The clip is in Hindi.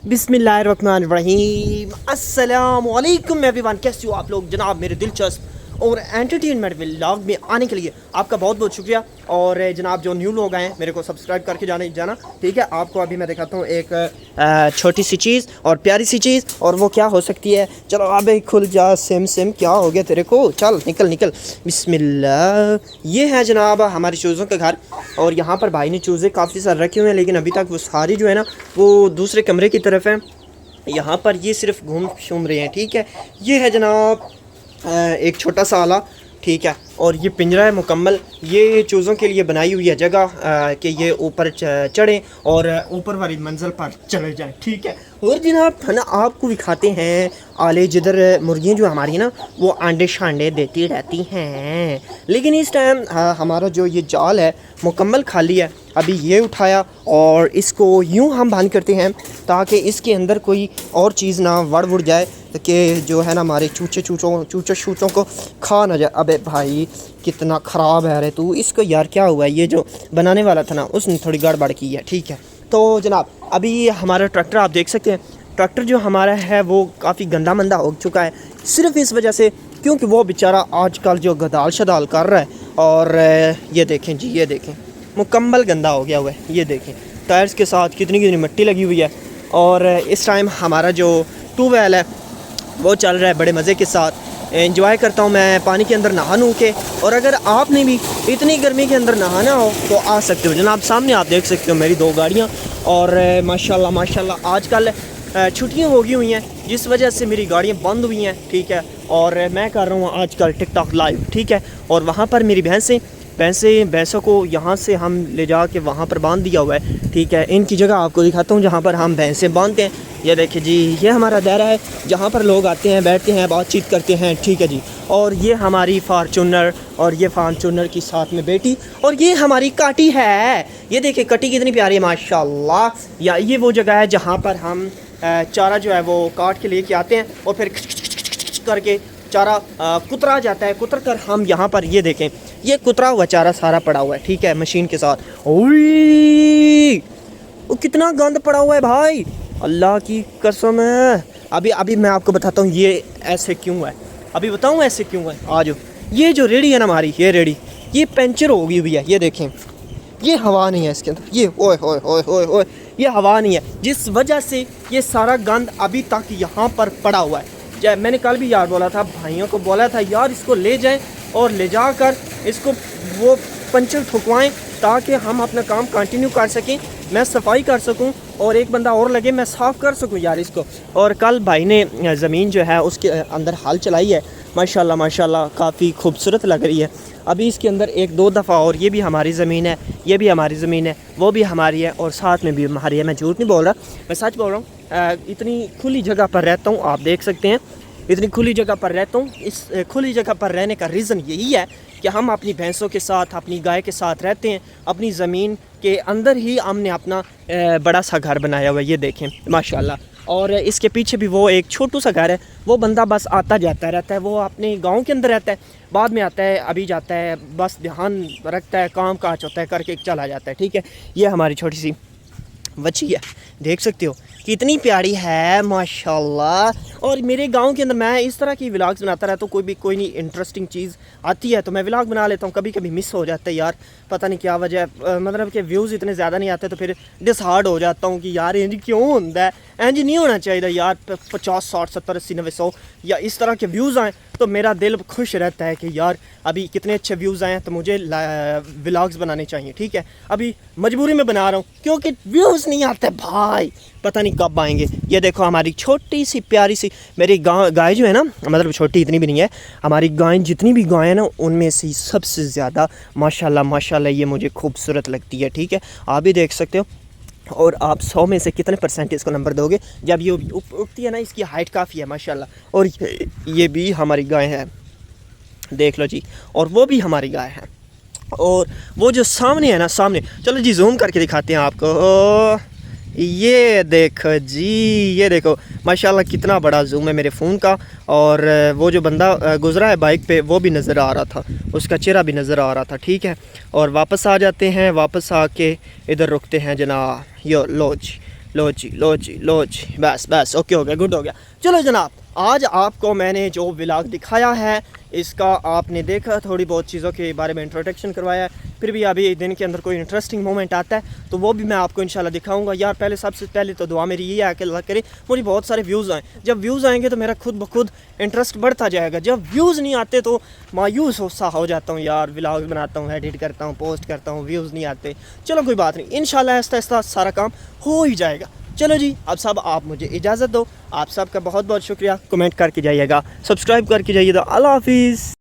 बिस्मिल्लाहिर्रहमानिर्रहीम। अस्सलामु अलैकुम एवरीवन, कैसे हो आप लोग जनाब। मेरे दिलचस्प और एंटरटेनमेंट व्लॉग में आने के लिए आपका बहुत बहुत शुक्रिया। और जनाब जो न्यू लोग आए हैं मेरे को सब्सक्राइब करके जाना ठीक है। आपको अभी मैं दिखाता हूँ एक छोटी सी चीज़ और प्यारी सी चीज़, और वो क्या हो सकती है। चलो अबे खुल जा सिम क्या हो गया तेरे को, चल निकल बिस्मिल्लाह। ये है जनाब हमारे चूज़ों का घर, और यहाँ पर भाई ने चूज़े काफ़ी सारे रखे हुए हैं, लेकिन अभी तक वो सारी जो है ना वो दूसरे कमरे की तरफ है। यहाँ पर ये सिर्फ घूम शूम रहे हैं, ठीक है। ये है जनाब एक छोटा सा आला, ठीक है। और ये पिंजरा है मुकम्मल, ये चूज़ों के लिए बनाई हुई है जगह कि ये ऊपर चढ़ें और ऊपर वाली मंजिल पर चले जाएं, ठीक है। और जनाब है ना आपको दिखाते हैं आले, जिधर मुर्गियाँ जो हमारी ना वो अंडे शांडे देती रहती हैं, लेकिन इस टाइम हमारा जो ये जाल है मुकम्मल खाली है। अभी ये उठाया और इसको यूँ हम बंद करते हैं ताकि इसके अंदर कोई और चीज़ ना वड़ जाए कि जो है ना हमारे चूचे शूचों को खा ना जाए। अबे भाई कितना ख़राब है रे तू, इसको यार क्या हुआ है। ये जो बनाने वाला था ना उसने थोड़ी गड़बड़ की है, ठीक है। तो जनाब अभी हमारा ट्रैक्टर आप देख सकते हैं, ट्रैक्टर जो हमारा है वो काफ़ी गंदा मंदा हो चुका है, सिर्फ इस वजह से क्योंकि वो बेचारा आजकल जो गदाल शदाल कर रहा है। और ये देखें जी, ये देखें मुकम्मल गंदा हो गया हुआ है। ये देखें टायर्स के साथ कितनी मिट्टी लगी हुई है। और इस टाइम हमारा जो ट्यूबवेल है वो चल रहा है बड़े मज़े के साथ। एंजॉय करता हूँ मैं पानी के अंदर नहा नू के। और अगर आपने भी इतनी गर्मी के अंदर नहाना हो तो आ सकते हो जनाब। सामने आप देख सकते हो मेरी दो गाड़ियाँ, और माशाल्लाह आजकल छुट्टियाँ हो गई हुई हैं जिस वजह से मेरी गाड़ियाँ बंद हुई हैं, ठीक है। और मैं कर रहा हूँ आजकल टिकटॉक लाइव, ठीक है। और वहाँ पर मेरी भैंसों को यहाँ से हम ले जा के वहाँ पर बांध दिया हुआ है, ठीक है। इनकी जगह आपको दिखाता हूँ जहाँ पर हम भैंसें बांधते हैं। ये देखिए जी, ये हमारा दायरा है जहाँ पर लोग आते हैं, बैठते हैं, बातचीत करते हैं, ठीक है जी। और ये हमारी फार्चूनर, और ये फार्चूनर की साथ में बेटी, और ये हमारी काटी है। ये देखिए कटी कितनी प्यारी है माशाल्लाह। या ये वो जगह है जहाँ पर हम चारा जो है वो काट के लेके आते हैं और फिर करके चारा कुतरा जाता है। कुतर कर हम यहाँ पर ये देखें, ये कुतरा हुआ चारा सारा पड़ा हुआ है, ठीक है, मशीन के साथ। ओए वो कितना गंद पड़ा हुआ है भाई, अल्लाह की कसम है। अभी मैं आपको बताता हूँ ये ऐसे क्यों है, अभी बताऊँ ऐसे क्यों है। आज ये जो रेडी है ना हमारी, ये रेडी ये पंचर हो गई हुई है। ये देखें ये हवा नहीं है इसके अंदर, ये ओए होए होए होए होए, ये हवा नहीं है, जिस वजह से ये सारा गंद अभी तक यहाँ पर पड़ा हुआ है। मैंने कल भी यार बोला था, भाइयों को बोला था यार इसको ले जाएं और ले जाकर इसको वो पंचर ठुकवाएं ताकि हम अपना काम कंटिन्यू कर सकें, मैं सफाई कर सकूं और एक बंदा और लगे मैं साफ़ कर सकूं यार इसको। और कल भाई ने ज़मीन जो है उसके अंदर हल चलाई है, माशाल्लाह काफ़ी खूबसूरत लग रही है। अभी इसके अंदर एक दो दफ़ा, और ये भी हमारी ज़मीन है, ये भी हमारी ज़मीन है, वो भी हमारी है, और साथ में भी हमारी है। मैं झूठ नहीं बोल रहा, मैं सच बोल रहा हूँ। इतनी खुली जगह पर रहता हूँ, आप देख सकते हैं इतनी खुली जगह पर रहता हूँ। इस खुली जगह पर रहने का रीज़न यही है कि हम अपनी भैंसों के साथ, अपनी गाय के साथ रहते हैं। अपनी ज़मीन के अंदर ही हमने अपना बड़ा सा घर बनाया हुआ है, ये देखें माशाल्लाह। और इसके पीछे भी वो एक छोटू सा घर है, वो बंदा बस आता जाता रहता है, वो अपने गांव के अंदर रहता है, बाद में आता है, अभी जाता है, बस ध्यान रखता है, काम काज होता है करके चला जाता है, ठीक है। ये हमारी छोटी सी बच्ची है, देख सकते हो कितनी प्यारी है माशाल्लाह। और मेरे गांव के अंदर मैं इस तरह की व्लॉग्स बनाता रहता हूँ, कोई नहीं इंटरेस्टिंग चीज़ आती है तो मैं व्लॉग बना लेता हूँ। कभी कभी मिस हो जाता है यार, पता नहीं क्या वजह है, मतलब कि व्यूज़ इतने ज़्यादा नहीं आते तो फिर डिसहार्ड हो जाता हूँ कि यार इंज क्यों होता है, इंज नहीं होना चाहिए यार। 50 60 70 80 90 100 या इस तरह के व्यूज़ आएँ तो मेरा दिल खुश रहता है कि यार अभी कितने अच्छे व्यूज़ आए हैं तो मुझे व्लॉग्स बनाने चाहिए, ठीक है। अभी मजबूरी में बना रहा हूँ क्योंकि व्यूज़ नहीं आते भाई, पता नहीं कब आएंगे। ये देखो हमारी छोटी सी प्यारी सी मेरी गाय जो है ना, मतलब छोटी इतनी भी नहीं है, हमारी गाय जितनी भी गाय है ना उनमें से सबसे ज़्यादा माशाल्लाह ये मुझे खूबसूरत लगती है, ठीक है। आप भी देख सकते हो। और आप 100 में से कितने % इसको नंबर दोगे जब ये उगती है ना, इसकी हाइट काफ़ी है माशाल्लाह। और ये भी हमारी गाय है, देख लो जी, और वो भी हमारी गाय है। और वो जो सामने है ना, सामने चलो जी जूम करके दिखाते हैं आपको। ये देखो जी, ये देखो माशाल्लाह कितना बड़ा जूम है मेरे फ़ोन का। और वो जो बंदा गुज़रा है बाइक पे वो भी नज़र आ रहा था, उसका चेहरा भी नज़र आ रहा था, ठीक है। और वापस आ जाते हैं, वापस आके इधर रुकते हैं जनाब। यो लो जी, लो जी, बस बस ओके हो गया, गुड हो गया। चलो जनाब, आज आपको मैंने जो व्लॉग दिखाया है इसका आपने देखा, थोड़ी बहुत चीज़ों के बारे में इंट्रोडक्शन करवाया है। फिर भी अभी दिन के अंदर कोई इंटरेस्टिंग मोमेंट आता है तो वो भी मैं आपको इंशाल्लाह दिखाऊंगा। यार पहले सबसे पहले तो दुआ मेरी ये है कि अल्लाह करे मुझे बहुत सारे व्यूज़ आएँ। जब व्यूज़ आएंगे तो मेरा खुद ब खुद इंटरेस्ट बढ़ता जाएगा। जब व्यूज़ नहीं आते तो मायूस सा हो जाता हूँ यार, व्लॉग बनाता हूँ, एडिट करता हूँ, पोस्ट करता हूँ, व्यूज़ नहीं आते। चलो कोई बात नहीं, इंशाल्लाह आहिस्ता आहिस्ता सारा काम हो ही जाएगा। चलो जी, अब सब आप मुझे इजाज़त दो। आप सबका बहुत बहुत शुक्रिया। कमेंट करके जाइएगा, सब्सक्राइब करके जाइएगा। अल्लाह हाफिज़।